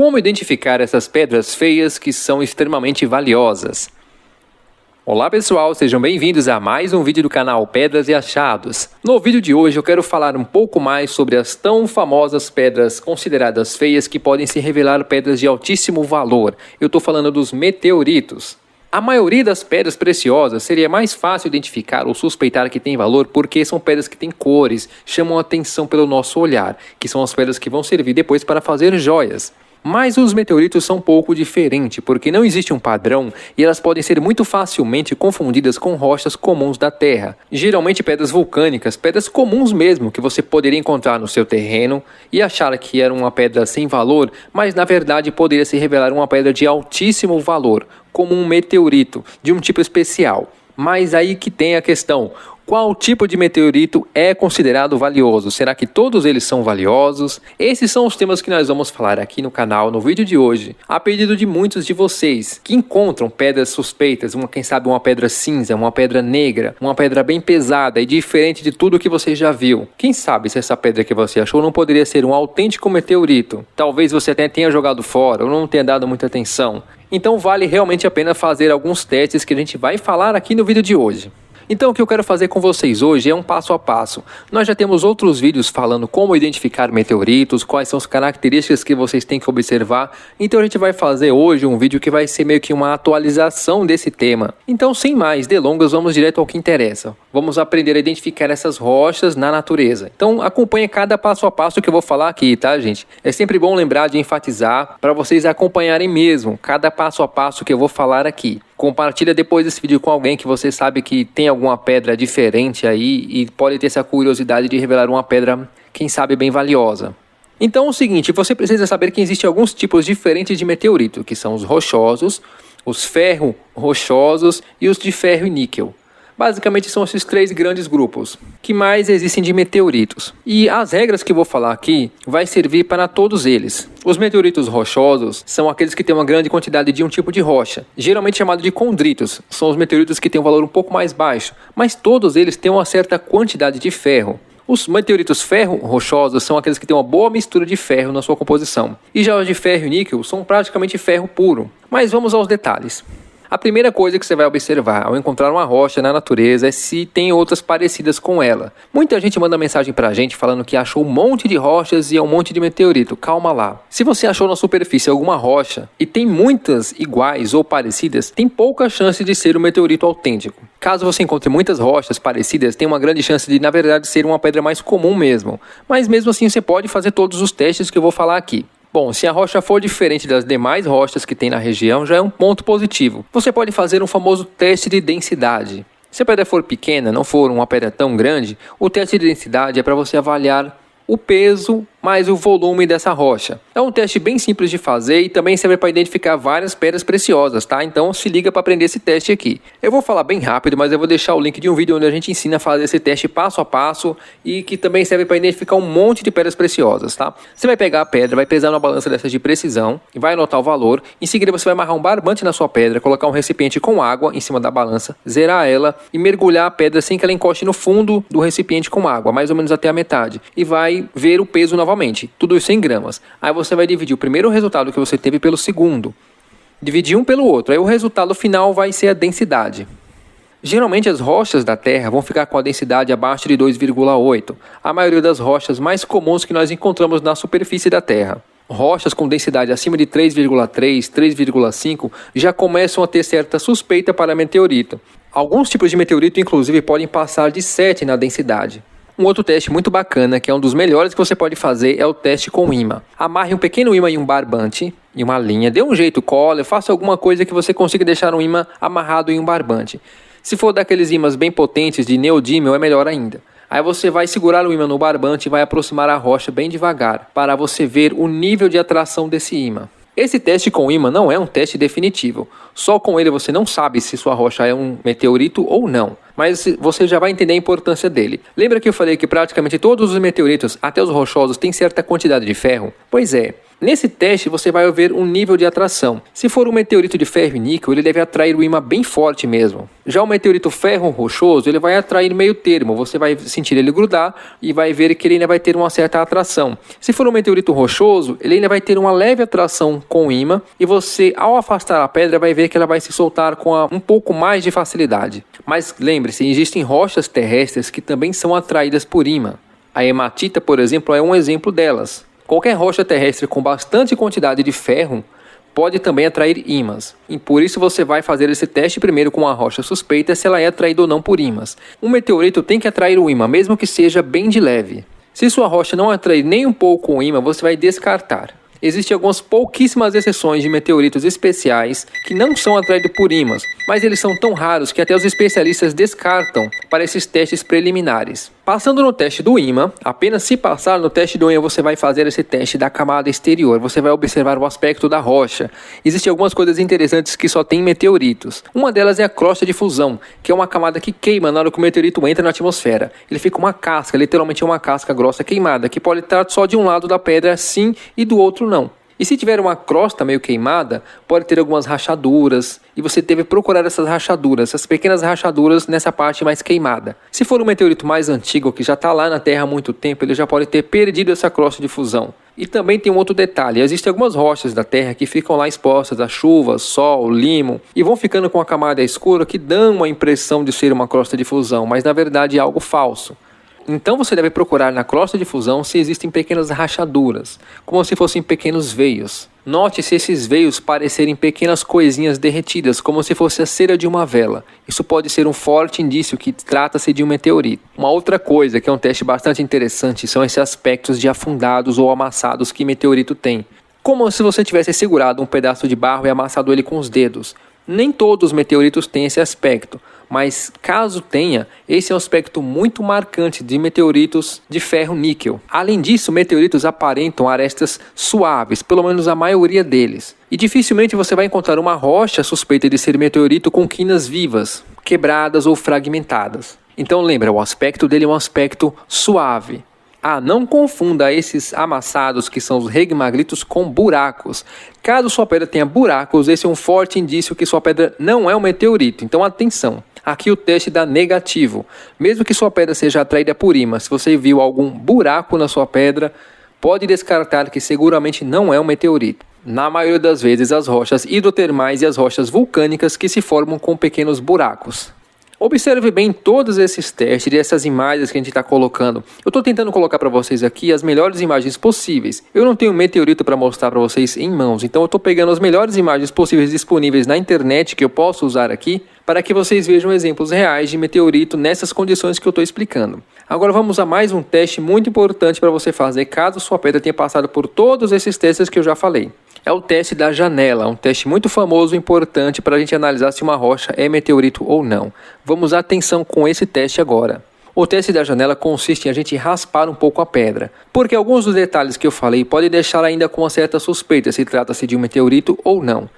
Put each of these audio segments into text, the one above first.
Como identificar essas pedras feias que são extremamente valiosas? Olá pessoal, sejam bem-vindos a mais um vídeo do canal Pedras e Achados. No vídeo de hoje eu quero falar um pouco mais sobre as tão famosas pedras consideradas feias que podem se revelar pedras de altíssimo valor. Eu estou falando dos meteoritos. A maioria das pedras preciosas seria mais fácil identificar ou suspeitar que tem valor porque são pedras que têm cores, chamam a atenção pelo nosso olhar, que são as pedras que vão servir depois para fazer joias. Mas os meteoritos são um pouco diferentes, porque não existe um padrão e elas podem ser muito facilmente confundidas com rochas comuns da Terra. Geralmente pedras vulcânicas, pedras comuns mesmo, que você poderia encontrar no seu terreno e achar que era uma pedra sem valor, mas na verdade poderia se revelar uma pedra de altíssimo valor, como um meteorito, de um tipo especial. Mas aí que tem a questão. Qual tipo de meteorito é considerado valioso? Será que todos eles são valiosos? Esses são os temas que nós vamos falar aqui no canal no vídeo de hoje, a pedido de muitos de vocês que encontram pedras suspeitas, quem sabe uma pedra cinza, uma pedra negra, uma pedra bem pesada e diferente de tudo que você já viu. Quem sabe se essa pedra que você achou não poderia ser um autêntico meteorito? Talvez você até tenha jogado fora ou não tenha dado muita atenção. Então vale realmente a pena fazer alguns testes que a gente vai falar aqui no vídeo de hoje. Então o que eu quero fazer com vocês hoje é um passo a passo. Nós já temos outros vídeos falando como identificar meteoritos, quais são as características que vocês têm que observar. Então a gente vai fazer hoje um vídeo que vai ser meio que uma atualização desse tema. Então sem mais delongas, vamos direto ao que interessa. Vamos aprender a identificar essas rochas na natureza. Então acompanhe cada passo a passo que eu vou falar aqui, tá gente? É sempre bom lembrar de enfatizar para vocês acompanharem mesmo cada passo a passo que eu vou falar aqui. Compartilha depois desse vídeo com alguém que você sabe que tem alguma pedra diferente aí e pode ter essa curiosidade de revelar uma pedra, quem sabe, bem valiosa. Então é o seguinte, você precisa saber que existem alguns tipos diferentes de meteorito, que são os rochosos, os ferro-rochosos e os de ferro e níquel. Basicamente são esses três grandes grupos que mais existem de meteoritos. E as regras que eu vou falar aqui vai servir para todos eles. Os meteoritos rochosos são aqueles que têm uma grande quantidade de um tipo de rocha, geralmente chamado de condritos. São os meteoritos que têm um valor um pouco mais baixo, mas todos eles têm uma certa quantidade de ferro. Os meteoritos ferro-rochosos são aqueles que têm uma boa mistura de ferro na sua composição. E já os de ferro e níquel são praticamente ferro puro. Mas vamos aos detalhes. A primeira coisa que você vai observar ao encontrar uma rocha na natureza é se tem outras parecidas com ela. Muita gente manda mensagem pra gente falando que achou um monte de rochas e um monte de meteorito. Calma lá. Se você achou na superfície alguma rocha e tem muitas iguais ou parecidas, tem pouca chance de ser um meteorito autêntico. Caso você encontre muitas rochas parecidas, tem uma grande chance de, na verdade, ser uma pedra mais comum mesmo. Mas mesmo assim você pode fazer todos os testes que eu vou falar aqui. Bom, se a rocha for diferente das demais rochas que tem na região, já é um ponto positivo. Você pode fazer um famoso teste de densidade. Se a pedra for pequena, não for uma pedra tão grande, o teste de densidade é para você avaliar o peso mais o volume dessa rocha. É um teste bem simples de fazer e também serve para identificar várias pedras preciosas, tá? Então se liga para aprender esse teste aqui. Eu vou falar bem rápido, mas eu vou deixar o link de um vídeo onde a gente ensina a fazer esse teste passo a passo e que também serve para identificar um monte de pedras preciosas, tá? Você vai pegar a pedra, vai pesar numa balança dessas de precisão e vai anotar o valor. Em seguida você vai amarrar um barbante na sua pedra, colocar um recipiente com água em cima da balança, zerar ela e mergulhar a pedra sem que ela encoste no fundo do recipiente com água, mais ou menos até a metade. E vai ver o peso novamente. Tudo isso em gramas. Aí você vai dividir o primeiro resultado que você teve pelo segundo. Dividir um pelo outro. Aí o resultado final vai ser a densidade. Geralmente as rochas da Terra vão ficar com a densidade abaixo de 2,8. A maioria das rochas mais comuns que nós encontramos na superfície da Terra. Rochas com densidade acima de 3,3, 3,5 já começam a ter certa suspeita para meteorito. Alguns tipos de meteorito inclusive podem passar de 7 na densidade. Um outro teste muito bacana, que é um dos melhores que você pode fazer, é o teste com ímã. Amarre um pequeno ímã em um barbante, em uma linha, dê um jeito, cola, faça alguma coisa que você consiga deixar um ímã amarrado em um barbante. Se for daqueles ímãs bem potentes de neodímio, é melhor ainda. Aí você vai segurar o ímã no barbante e vai aproximar a rocha bem devagar, para você ver o nível de atração desse ímã. Esse teste com ímã não é um teste definitivo. Só com ele você não sabe se sua rocha é um meteorito ou não. Mas você já vai entender a importância dele. Lembra que eu falei que praticamente todos os meteoritos, até os rochosos, têm certa quantidade de ferro? Pois é. Nesse teste você vai ver um nível de atração. Se for um meteorito de ferro e níquel, ele deve atrair o ímã bem forte mesmo. Já o meteorito ferro rochoso, ele vai atrair meio termo. Você vai sentir ele grudar e vai ver que ele ainda vai ter uma certa atração. Se for um meteorito rochoso, ele ainda vai ter uma leve atração com o ímã e você, ao afastar a pedra, vai ver que ela vai se soltar com um pouco mais de facilidade. Mas lembre-se, existem rochas terrestres que também são atraídas por ímã. A hematita, por exemplo, é um exemplo delas. Qualquer rocha terrestre com bastante quantidade de ferro pode também atrair ímãs. E por isso você vai fazer esse teste primeiro com a rocha suspeita se ela é atraída ou não por ímãs. Um meteorito tem que atrair o ímã, mesmo que seja bem de leve. Se sua rocha não atrair nem um pouco o ímã, você vai descartar. Existem algumas pouquíssimas exceções de meteoritos especiais que não são atraídos por ímãs, mas eles são tão raros que até os especialistas descartam para esses testes preliminares. Passando no teste do ímã, apenas se passar no teste do ímã você vai fazer esse teste da camada exterior, você vai observar o aspecto da rocha. Existem algumas coisas interessantes que só tem em meteoritos. Uma delas é a crosta de fusão, que é uma camada que queima na hora que o meteorito entra na atmosfera. Ele fica uma casca, literalmente uma casca grossa queimada, que pode estar só de um lado da pedra sim e do outro não. E se tiver uma crosta meio queimada, pode ter algumas rachaduras, e você deve procurar essas rachaduras, essas pequenas rachaduras nessa parte mais queimada. Se for um meteorito mais antigo, que já está lá na Terra há muito tempo, ele já pode ter perdido essa crosta de fusão. E também tem um outro detalhe, existem algumas rochas da Terra que ficam lá expostas a chuva, sol, limo, e vão ficando com a camada escura que dão uma impressão de ser uma crosta de fusão, mas na verdade é algo falso. Então você deve procurar na crosta de fusão se existem pequenas rachaduras, como se fossem pequenos veios. Note se esses veios parecerem pequenas coisinhas derretidas, como se fosse a cera de uma vela. Isso pode ser um forte indício que trata-se de um meteorito. Uma outra coisa que é um teste bastante interessante são esses aspectos de afundados ou amassados que meteorito tem. Como se você tivesse segurado um pedaço de barro e amassado ele com os dedos. Nem todos os meteoritos têm esse aspecto, mas caso tenha, esse é um aspecto muito marcante de meteoritos de ferro-níquel. Além disso, meteoritos aparentam arestas suaves, pelo menos a maioria deles. E dificilmente você vai encontrar uma rocha suspeita de ser meteorito com quinas vivas, quebradas ou fragmentadas. Então lembra, o aspecto dele é um aspecto suave. Não confunda esses amassados, que são os regmaglitos, com buracos. Caso sua pedra tenha buracos, esse é um forte indício que sua pedra não é um meteorito. Então atenção, aqui o teste dá negativo. Mesmo que sua pedra seja atraída por ímã, se você viu algum buraco na sua pedra, pode descartar que seguramente não é um meteorito. Na maioria das vezes, as rochas hidrotermais e as rochas vulcânicas que se formam com pequenos buracos. Observe bem todos esses testes e essas imagens que a gente está colocando. Eu estou tentando colocar para vocês aqui as melhores imagens possíveis. Eu não tenho um meteorito para mostrar para vocês em mãos, então eu estou pegando as melhores imagens possíveis disponíveis na internet que eu posso usar aqui para que vocês vejam exemplos reais de meteorito nessas condições que eu estou explicando. Agora vamos a mais um teste muito importante para você fazer caso sua pedra tenha passado por todos esses testes que eu já falei. É o teste da janela, um teste muito famoso e importante para a gente analisar se uma rocha é meteorito ou não. Vamos atenção com esse teste agora. O teste da janela consiste em a gente raspar um pouco a pedra, porque alguns dos detalhes que eu falei podem deixar ainda com uma certa suspeita se trata-se de um meteorito ou não.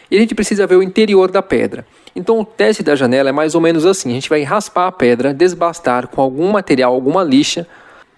E a gente precisa ver o interior da pedra. Então o teste da janela é mais ou menos assim, a gente vai raspar a pedra, desbastar com algum material, alguma lixa.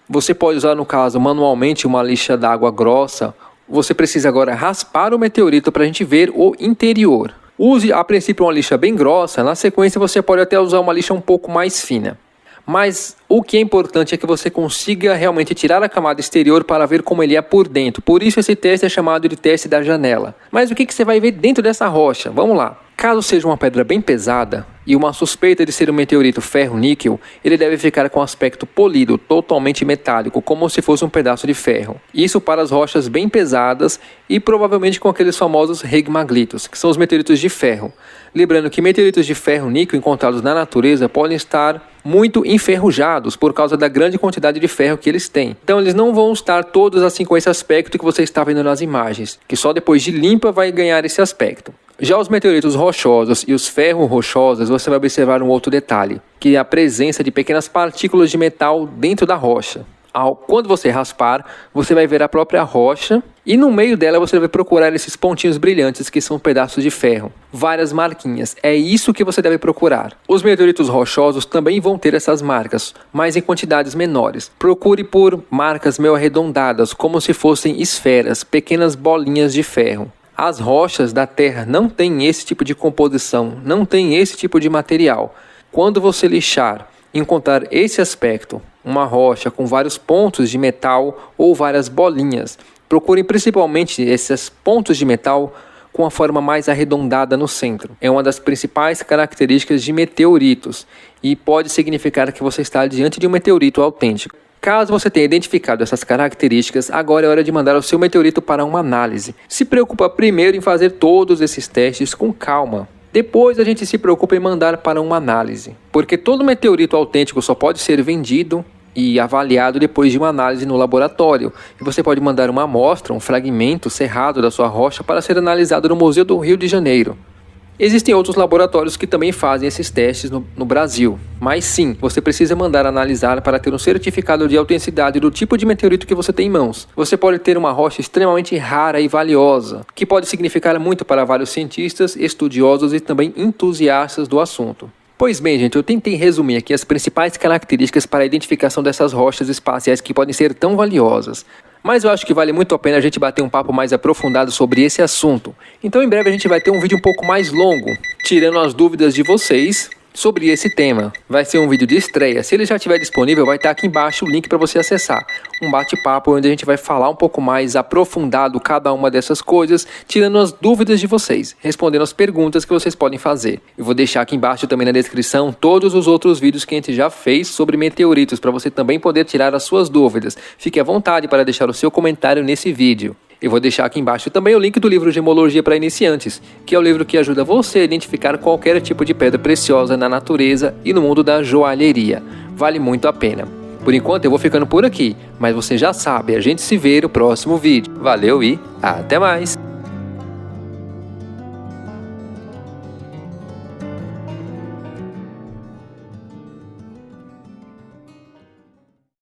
Você pode usar no caso manualmente uma lixa d'água grossa. Você precisa agora raspar o meteorito para a gente ver o interior. Use a princípio uma lixa bem grossa, na sequência você pode até usar uma lixa um pouco mais fina. Mas o que é importante é que você consiga realmente tirar a camada exterior para ver como ele é por dentro. Por isso esse teste é chamado de teste da janela. Mas o que você vai ver dentro dessa rocha? Vamos lá. Caso seja uma pedra bem pesada e uma suspeita de ser um meteorito ferro-níquel, ele deve ficar com aspecto polido, totalmente metálico, como se fosse um pedaço de ferro. Isso para as rochas bem pesadas e provavelmente com aqueles famosos regmaglitos, que são os meteoritos de ferro. Lembrando que meteoritos de ferro-níquel encontrados na natureza podem estar muito enferrujados por causa da grande quantidade de ferro que eles têm. Então eles não vão estar todos assim com esse aspecto que você está vendo nas imagens, que só depois de limpa vai ganhar esse aspecto. Já os meteoritos rochosos e os ferro-rochosos, você vai observar um outro detalhe, que é a presença de pequenas partículas de metal dentro da rocha. Quando você raspar, você vai ver a própria rocha e no meio dela você vai procurar esses pontinhos brilhantes que são pedaços de ferro, várias marquinhas. É isso que você deve procurar. Os meteoritos rochosos também vão ter essas marcas, mas em quantidades menores. Procure por marcas meio arredondadas, como se fossem esferas, pequenas bolinhas de ferro. As rochas da Terra não têm esse tipo de composição, não têm esse tipo de material. Quando você lixar e encontrar esse aspecto, uma rocha com vários pontos de metal ou várias bolinhas, procure principalmente esses pontos de metal com a forma mais arredondada no centro. É uma das principais características de meteoritos e pode significar que você está diante de um meteorito autêntico. Caso você tenha identificado essas características, agora é hora de mandar o seu meteorito para uma análise. Se preocupa primeiro em fazer todos esses testes com calma. Depois a gente se preocupa em mandar para uma análise, porque todo meteorito autêntico só pode ser vendido e avaliado depois de uma análise no laboratório. E você pode mandar uma amostra, um fragmento cerrado da sua rocha para ser analisado no Museu do Rio de Janeiro. Existem outros laboratórios que também fazem esses testes no Brasil, mas sim, você precisa mandar analisar para ter um certificado de autenticidade do tipo de meteorito que você tem em mãos. Você pode ter uma rocha extremamente rara e valiosa, que pode significar muito para vários cientistas, estudiosos e também entusiastas do assunto. Pois bem, gente, eu tentei resumir aqui as principais características para a identificação dessas rochas espaciais que podem ser tão valiosas. Mas eu acho que vale muito a pena a gente bater um papo mais aprofundado sobre esse assunto. Então em breve a gente vai ter um vídeo um pouco mais longo, tirando as dúvidas de vocês sobre esse tema. Vai ser um vídeo de estreia. Se ele já estiver disponível, vai estar aqui embaixo o link para você acessar. Um bate-papo onde a gente vai falar um pouco mais aprofundado cada uma dessas coisas, tirando as dúvidas de vocês, respondendo as perguntas que vocês podem fazer. Eu vou deixar aqui embaixo também na descrição todos os outros vídeos que a gente já fez sobre meteoritos, para você também poder tirar as suas dúvidas. Fique à vontade para deixar o seu comentário nesse vídeo. Eu vou deixar aqui embaixo também o link do livro Gemologia para Iniciantes, que é o livro que ajuda você a identificar qualquer tipo de pedra preciosa na natureza e no mundo da joalheria. Vale muito a pena. Por enquanto eu vou ficando por aqui, mas você já sabe, a gente se vê no próximo vídeo. Valeu e até mais!